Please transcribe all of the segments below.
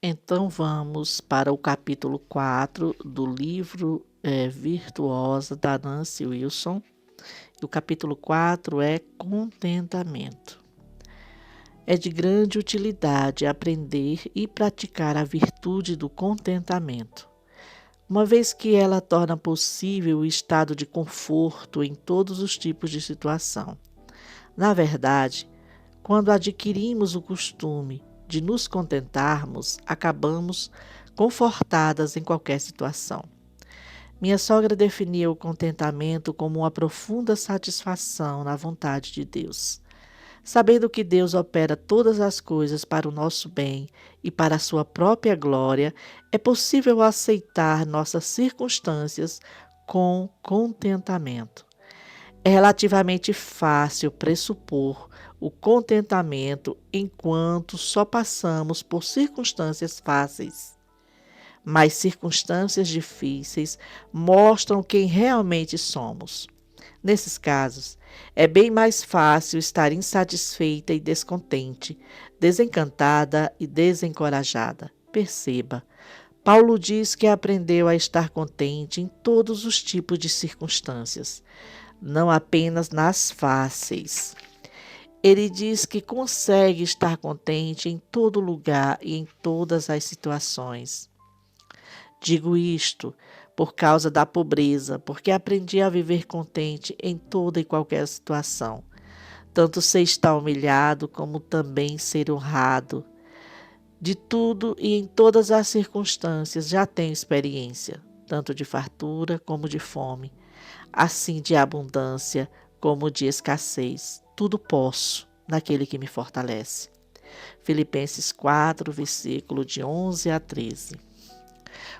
Então vamos para o capítulo 4 do livro Virtuosa, da Nancy Wilson. O capítulo 4 é contentamento. É de grande utilidade aprender e praticar a virtude do contentamento, uma vez que ela torna possível o estado de conforto em todos os tipos de situação. Na verdade, quando adquirimos o costume de nos contentarmos, acabamos confortadas em qualquer situação. Minha sogra definia o contentamento como uma profunda satisfação na vontade de Deus. Sabendo que Deus opera todas as coisas para o nosso bem e para a sua própria glória, é possível aceitar nossas circunstâncias com contentamento. É relativamente fácil pressupor o contentamento enquanto só passamos por circunstâncias fáceis. Mas circunstâncias difíceis mostram quem realmente somos. Nesses casos, é bem mais fácil estar insatisfeita e descontente, desencantada e desencorajada. Perceba, Paulo diz que aprendeu a estar contente em todos os tipos de circunstâncias, não apenas nas fáceis. Ele diz que consegue estar contente em todo lugar e em todas as situações. Digo isto por causa da pobreza, porque aprendi a viver contente em toda e qualquer situação. Tanto sei estar humilhado, como também ser honrado. De tudo e em todas as circunstâncias já tenho experiência, tanto de fartura como de fome, assim de abundância como de escassez. Tudo posso naquele que me fortalece. Filipenses 4, versículo de 11 a 13.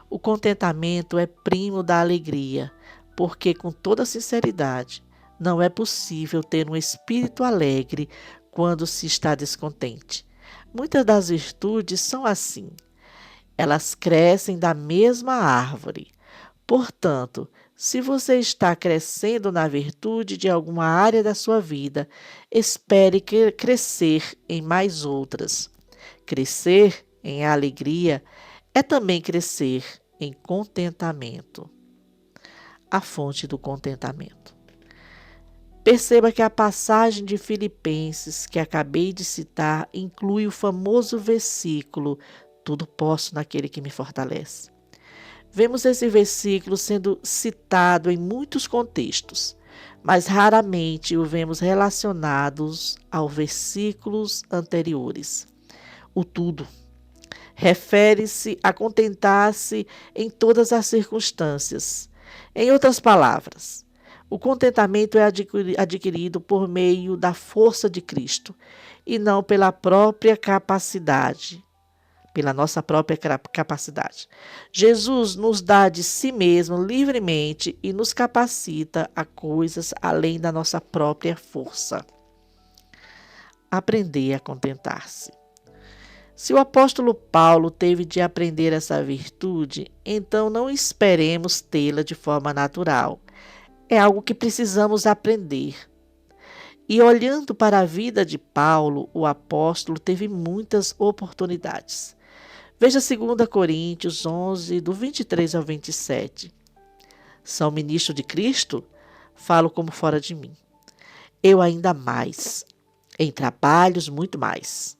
O contentamento é primo da alegria, porque, com toda sinceridade, não é possível ter um espírito alegre quando se está descontente. Muitas das virtudes são assim. Elas crescem da mesma árvore. Portanto, se você está crescendo na virtude de alguma área da sua vida, espere crescer em mais outras. Crescer em alegria é também crescer em contentamento. A fonte do contentamento. Perceba que a passagem de Filipenses que acabei de citar inclui o famoso versículo: tudo posso naquele que me fortalece. Vemos esse versículo sendo citado em muitos contextos, mas raramente o vemos relacionados aos versículos anteriores. O tudo refere-se a contentar-se em todas as circunstâncias. Em outras palavras, o contentamento é adquirido por meio da força de Cristo e não pela própria capacidade, pela nossa própria capacidade. Jesus nos dá de si mesmo livremente e nos capacita a coisas além da nossa própria força. Aprender a contentar-se. Se o apóstolo Paulo teve de aprender essa virtude, então não esperemos tê-la de forma natural. É algo que precisamos aprender. E olhando para a vida de Paulo, o apóstolo teve muitas oportunidades. Veja 2 Coríntios 11, do 23 ao 27. São ministro de Cristo? Falo como fora de mim. Eu ainda mais. Em trabalhos, muito mais.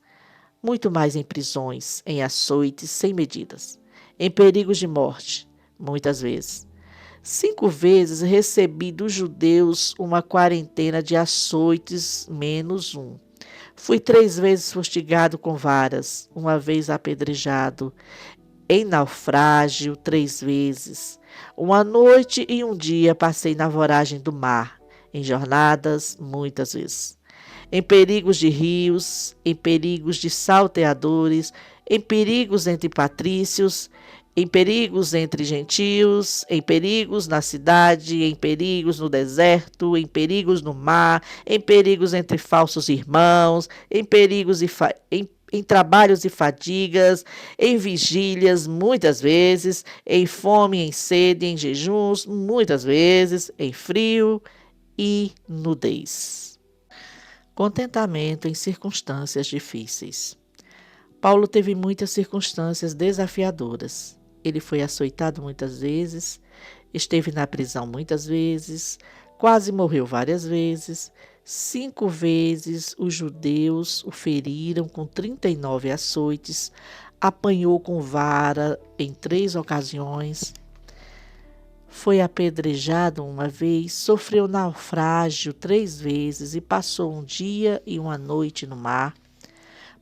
Muito mais em prisões, em açoites sem medidas, em perigos de morte, muitas vezes. 5 vezes recebi dos judeus uma quarentena de açoites menos um. Fui 3 vezes fustigado com varas, uma vez apedrejado, em naufrágio 3 vezes. Uma noite e um dia passei na voragem do mar, em jornadas muitas vezes. Em perigos de rios, em perigos de salteadores, em perigos entre patrícios, em perigos entre gentios, em perigos na cidade, em perigos no deserto, em perigos no mar, em perigos entre falsos irmãos, em perigos em trabalhos e fadigas, em vigílias, muitas vezes, em fome, em sede, em jejuns, muitas vezes, em frio e nudez. Contentamento em circunstâncias difíceis. Paulo teve muitas circunstâncias desafiadoras. Ele foi açoitado muitas vezes, esteve na prisão muitas vezes, quase morreu várias vezes. 5 vezes os judeus o feriram com 39 açoites, apanhou com vara em 3 ocasiões, foi apedrejado uma vez, sofreu naufrágio 3 vezes e passou um dia e uma noite no mar.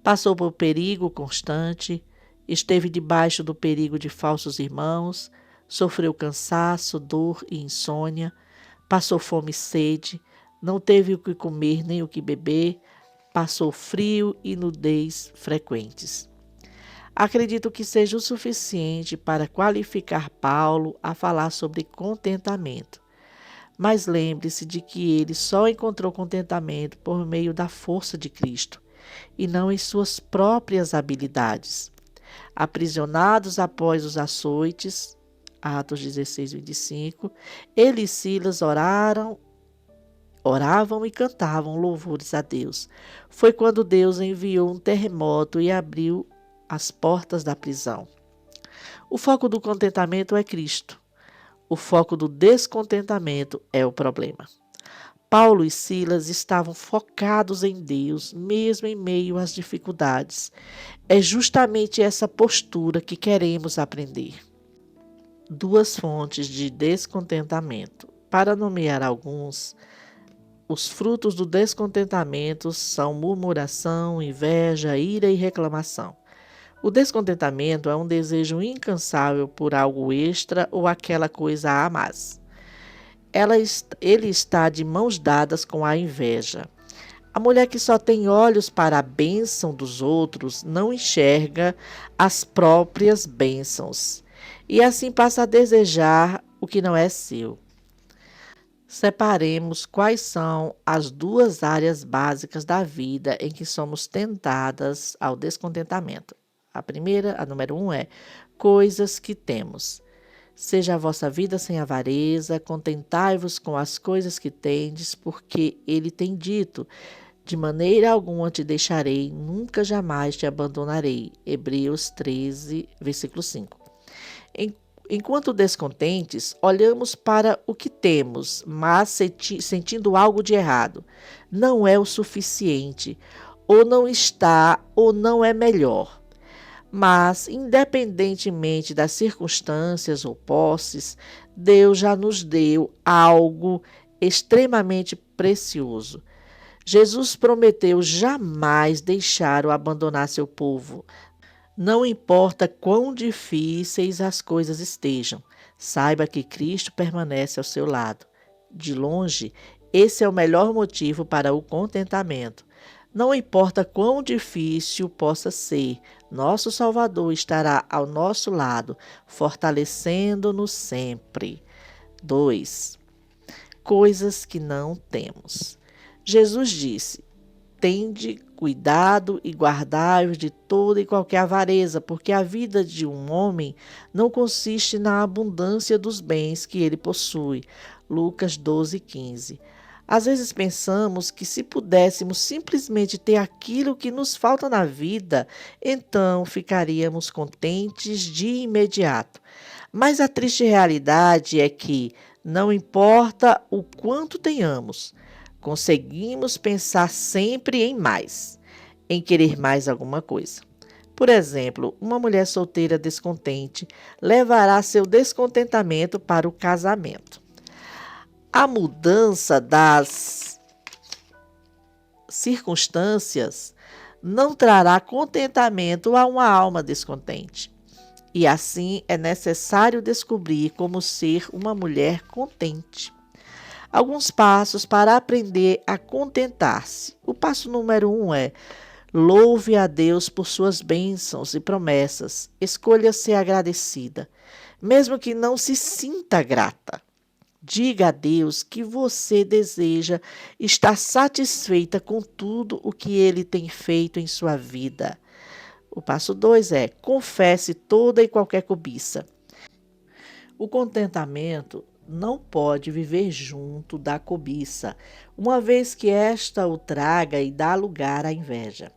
Passou por perigo constante, esteve debaixo do perigo de falsos irmãos, sofreu cansaço, dor e insônia, passou fome e sede, não teve o que comer nem o que beber, passou frio e nudez frequentes. Acredito que seja o suficiente para qualificar Paulo a falar sobre contentamento. Mas lembre-se de que ele só encontrou contentamento por meio da força de Cristo e não em suas próprias habilidades. Aprisionados após os açoites, Atos 16, 25, ele e Silas oravam e cantavam louvores a Deus. Foi quando Deus enviou um terremoto e abriu as portas da prisão. O foco do contentamento é Cristo. O foco do descontentamento é o problema. Paulo e Silas estavam focados em Deus, mesmo em meio às dificuldades. É justamente essa postura que queremos aprender. 2 fontes de descontentamento. Para nomear alguns, os frutos do descontentamento são murmuração, inveja, ira e reclamação. O descontentamento é um desejo incansável por algo extra ou aquela coisa a mais. Ele está de mãos dadas com a inveja. A mulher que só tem olhos para a bênção dos outros não enxerga as próprias bênçãos e assim passa a desejar o que não é seu. Separemos quais são as 2 áreas básicas da vida em que somos tentadas ao descontentamento. A primeira, a número 1, é coisas que temos. Seja a vossa vida sem avareza, contentai-vos com as coisas que tendes, porque ele tem dito, de maneira alguma te deixarei, nunca jamais te abandonarei. Hebreus 13, versículo 5. Enquanto descontentes, olhamos para o que temos, mas sentindo algo de errado. Não é o suficiente, ou não está, ou não é melhor. Mas, independentemente das circunstâncias ou posses, Deus já nos deu algo extremamente precioso. Jesus prometeu jamais deixar ou abandonar seu povo. Não importa quão difíceis as coisas estejam, saiba que Cristo permanece ao seu lado. De longe, esse é o melhor motivo para o contentamento. Não importa quão difícil possa ser, nosso Salvador estará ao nosso lado, fortalecendo-nos sempre. 2. Coisas que não temos. Jesus disse: tende cuidado e guardai-vos de toda e qualquer avareza, porque a vida de um homem não consiste na abundância dos bens que ele possui. Lucas 12, 15. Às vezes pensamos que se pudéssemos simplesmente ter aquilo que nos falta na vida, então ficaríamos contentes de imediato. Mas a triste realidade é que, não importa o quanto tenhamos, conseguimos pensar sempre em mais, em querer mais alguma coisa. Por exemplo, uma mulher solteira descontente levará seu descontentamento para o casamento. A mudança das circunstâncias não trará contentamento a uma alma descontente. E assim é necessário descobrir como ser uma mulher contente. Alguns passos para aprender a contentar-se. O passo número 1 é: louve a Deus por suas bênçãos e promessas. Escolha ser agradecida, mesmo que não se sinta grata. Diga a Deus que você deseja estar satisfeita com tudo o que Ele tem feito em sua vida. O passo 2 é: confesse toda e qualquer cobiça. O contentamento não pode viver junto da cobiça, uma vez que esta o traga e dá lugar à inveja.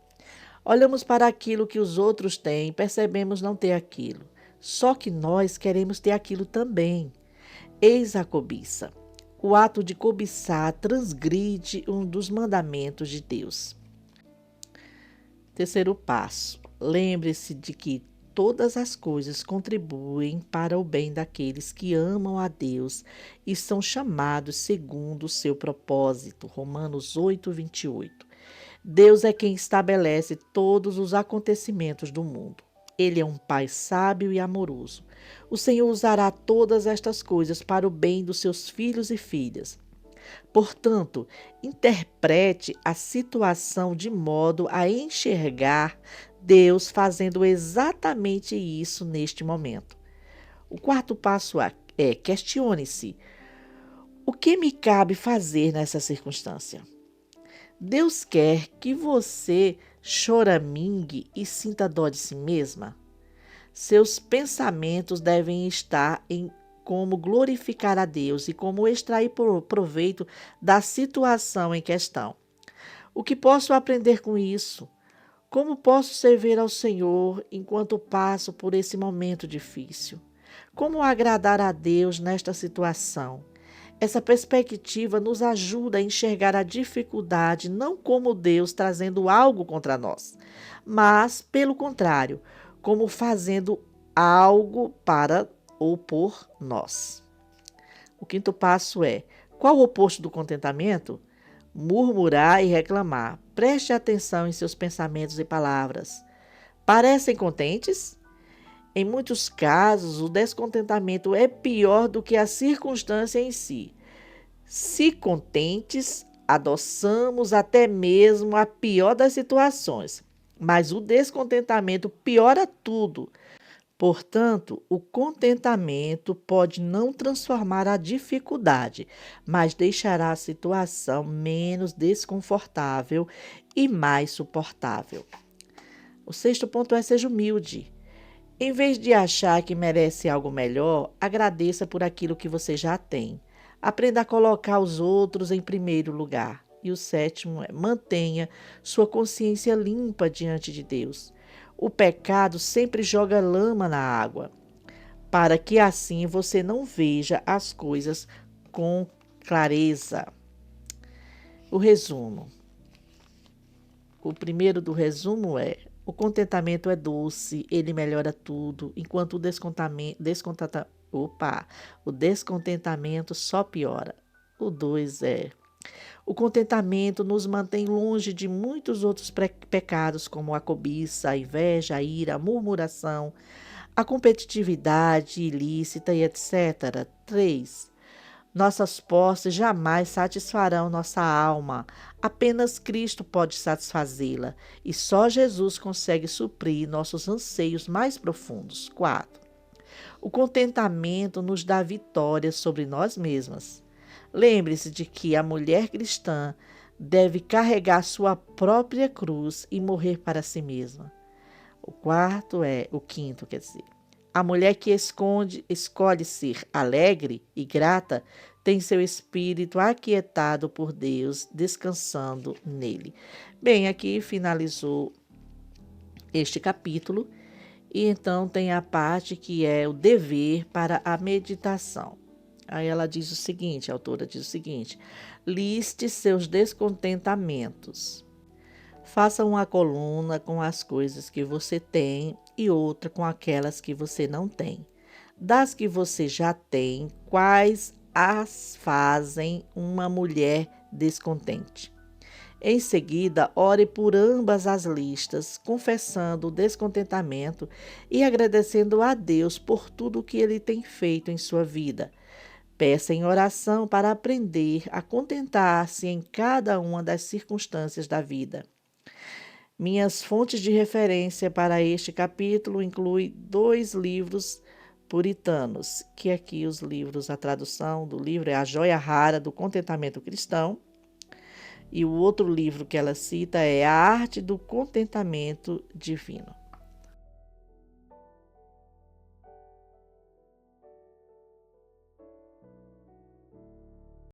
Olhamos para aquilo que os outros têm e percebemos não ter aquilo. Só que nós queremos ter aquilo também. Eis a cobiça. O ato de cobiçar transgride um dos mandamentos de Deus. Terceiro passo. Lembre-se de que todas as coisas contribuem para o bem daqueles que amam a Deus e são chamados segundo o seu propósito. Romanos 8, 28. Deus é quem estabelece todos os acontecimentos do mundo. Ele é um Pai sábio e amoroso. O Senhor usará todas estas coisas para o bem dos seus filhos e filhas. Portanto, interprete a situação de modo a enxergar Deus fazendo exatamente isso neste momento. O quarto passo é questione-se: o que me cabe fazer nessa circunstância? Deus quer que você choramingue e sinta dó de si mesma? Seus pensamentos devem estar em como glorificar a Deus e como extrair proveito da situação em questão. O que posso aprender com isso? Como posso servir ao Senhor enquanto passo por esse momento difícil? Como agradar a Deus nesta situação? Essa perspectiva nos ajuda a enxergar a dificuldade não como Deus trazendo algo contra nós, mas, pelo contrário, como fazendo algo para ou por nós. O quinto passo é: qual o oposto do contentamento? Murmurar e reclamar. Preste atenção em seus pensamentos e palavras. Parecem contentes? Em muitos casos, o descontentamento é pior do que a circunstância em si. Se contentes, adoçamos até mesmo a pior das situações, mas o descontentamento piora tudo. Portanto, o contentamento pode não transformar a dificuldade, mas deixará a situação menos desconfortável e mais suportável. O sexto ponto é: seja humilde. Em vez de achar que merece algo melhor, agradeça por aquilo que você já tem. Aprenda a colocar os outros em primeiro lugar. E o sétimo é: mantenha sua consciência limpa diante de Deus. O pecado sempre joga lama na água, para que assim você não veja as coisas com clareza. O resumo. O primeiro do resumo é: o contentamento é doce, ele melhora tudo, enquanto o descontentamento só piora. O 2 é: o contentamento nos mantém longe de muitos outros pecados, como a cobiça, a inveja, a ira, a murmuração, a competitividade ilícita e etc. 3. Nossas posses jamais satisfarão nossa alma. Apenas Cristo pode satisfazê-la, e só Jesus consegue suprir nossos anseios mais profundos. 4. O contentamento nos dá vitória sobre nós mesmas. Lembre-se de que a mulher cristã deve carregar sua própria cruz e morrer para si mesma. O quinto, a mulher que escolhe ser alegre e grata tem seu espírito aquietado por Deus, descansando nele. Bem, aqui finalizou este capítulo e então tem a parte que é o dever para a meditação. Aí ela diz o seguinte, a autora diz o seguinte: liste seus descontentamentos. Faça uma coluna com as coisas que você tem e outra com aquelas que você não tem. Das que você já tem, quais as fazem uma mulher descontente? Em seguida, ore por ambas as listas, confessando o descontentamento e agradecendo a Deus por tudo o que Ele tem feito em sua vida. Peça em oração para aprender a contentar-se em cada uma das circunstâncias da vida. Minhas fontes de referência para este capítulo incluem 2 livros puritanos, que aqui os livros, a tradução do livro é A Joia Rara do Contentamento Cristão, e o outro livro que ela cita é A Arte do Contentamento Divino.